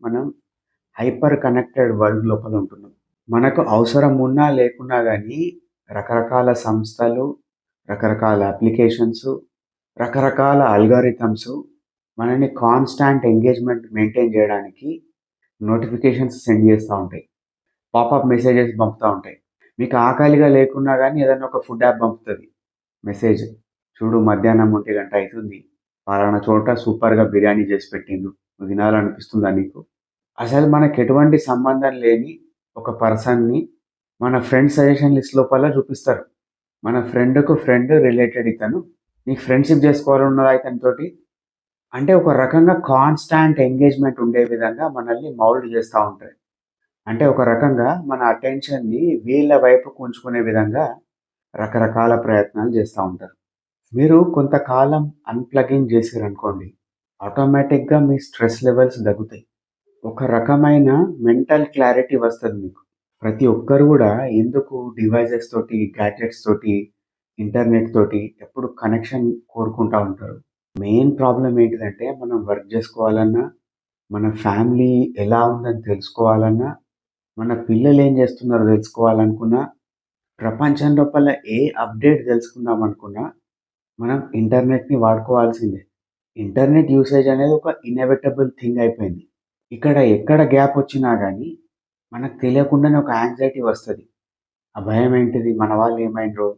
మనం hyper connected world లోపల ఉంటున్నాం. మనకు అవసరం ఉన్నా లేకున్నా గానీ రకరకాల సంస్థలు, రకరకాల అప్లికేషన్సు, రకరకాల అల్గారిథమ్సు మనల్ని కాన్‌స్టాంట్ ఎంగేజ్‌మెంట్ మెయింటైన్ జేయడానికి నోటిఫికేషన్స్ సెండ్ చేస్తా ఉంటాయి. పాపప్ మెసేజెస్ పంపుతా ఉంటాయి. మీకు ఆకలిగా లేకున్నా గానీ ఏదన్నా ఒక ఫుడ్ యాప్ పంపుతది మెసేజ్. చూడు మధ్యాహ్నం 1:00 అయితుంది. పలానా చోట సూపర్‌గా బిర్యానీ చేసి పెట్టిండ్రు. నువ్వు తినాలనిపిస్తుందా నీకు? అసలు మనకెటువంటి సంబంధం లేని ఒక పర్సన్‌ని మన ఫ్రెండ్ సజెషన్ లిస్ట్ లోపల చూపిస్తారు. మన ఫ్రెండ్‌కు ఫ్రెండ్ రిలేటెడ్ ఇతను. నీకు ఫ్రెండ్‌షిప్ జేసుకోవాలన్నదా ఇతనితోటి? అంటే ఒక రకంగా కాన్‌స్టాంట్ ఎంగేజ్‌మెంట్ ఉండే విధంగా మనల్ని మౌల్డ్ చేస్తా ఉంటాయి. అంటే ఒక రకంగా మన అటెన్షన్‌ని వీళ్ళ వైపుకు ఉంచుకునే విధంగా రకరకాల ప్రయత్నాలు చేస్తా ఉంటారు. మీరు కొంతకాలం అన్‌ప్లగింగ్ చేసిర్రనుకోండి, ఆటోమేటిక్‌గా మీ స్ట్రెస్ లెవెల్స్ దగ్గుతాయి. ఒక రకమైన మెంటల్ క్లారిటీ వస్తది మీకు. ప్రతి ఒక్కరు గూడా ఎందుకు డివైసెస్ తోటి, గ్యాడ్జెట్స్ తోటి, ఇంటర్నెట్ తోటి ఎప్పుడు కనెక్షన్ కోరుకుంటా ఉంటారు. మెయిన్ ప్రాబ్లమ్ ఏంటిదంటే మనం వర్క్ జేసుకోవాలన్నా, మన ఫ్యామిలీ ఎలా ఉందని తెలుసుకోవాలన్నా, మన పిల్లలేం జేస్తున్నారో తెలుసుకోవాలనుకున్నా, ప్రపంచం లోపల ఏ అప్‌డేట్ తెలుసుకుందామనుకున్నా, మనం ఇంటర్నెట్‌ని వాడుకోవాల్సిందే. ఇంటర్నెట్ యూసేజ్ అనేది ఒక ఇనెవిటబుల్ థింగ్ అయిపోయింది. ఇక్కడ ఎక్కడ గ్యాప్ వచ్చినా గానీ, మనకు తెలియకుండానే ఒక యాంగ్జైటీ వస్తది. ఆ భయం ఏంటిది? మన వాళ్ళు ఏమైండ్రో?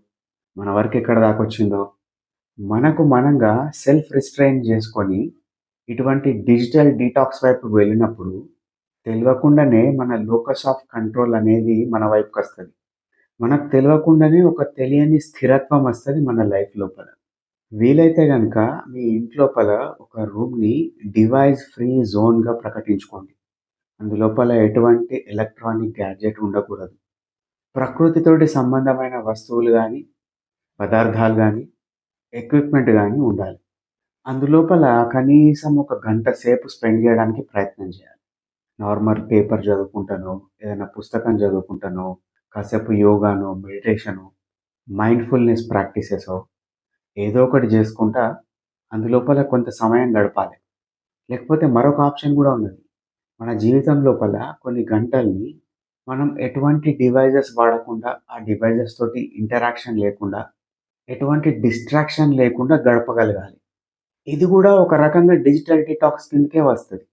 మన వర్క్ ఎక్కడి దాకొచ్చిందో? మనకు మనంగా సెల్ఫ్ రిస్ట్రెయిన్ జేసుకొని, ఇటువంటి డిజిటల్ డీటాక్స్ వైపుకు వెళ్ళినప్పుడు, తెలవకుండానే మన లోకస్ ఆఫ్ కంట్రోల్ అనేది మన వైపుకొస్తది. మనకు తెలవకుండానే ఒక తెలియని స్థిరత్వం వస్తది మన లైఫ్ లోపల. వీలైతే గనక మీ ఇంట్లోపల ఒక రూమ్‌ని డివైస్ ఫ్రీ జోన్‌గా ప్రకటించుకోండి. అందులోపల ఎటువంటి ఎలక్ట్రానిక్ గ్యాడ్జెట్ ఉండకూడదు. ప్రకృతితోటి సంబంధమైన వస్తువులు గానీ, పదార్థాలు గానీ, ఎక్విప్‌మెంట్ గానీ ఉండాలి. అందులోపల కనీసం ఒక గంట సేపు స్పెండ్ జేయడానికి ప్రయత్నం చేయాలి. నార్మల్ పేపర్ చదువుకుంటానో, ఏదైనా పుస్తకం చదువుకుంటానో, కాసేపు యోగానో, మెడిటేషనో, మైండ్‌ఫుల్‌నెస్ ప్రాక్టీసెసో ఏదో ఒకటి జేసుకుంటా అందులోపల కొంత సమయం గడపాలి. లేకపోతే మరొక ఆప్షన్ గూడా ఉన్నది. మన జీవితం లోపల కొన్ని గంటల్ని మనం ఎటువంటి డివైజెస్ వాడకుండా, ఆ డివైజెస్ తోటి ఇంటరాక్షన్ లేకుండా, ఎటువంటి డిస్ట్రాక్షన్ లేకుండా గడపగలగాలి. ఇది గూడా ఒక రకంగా డిజిటల్ డిటాక్స్ కిందకే వస్తది.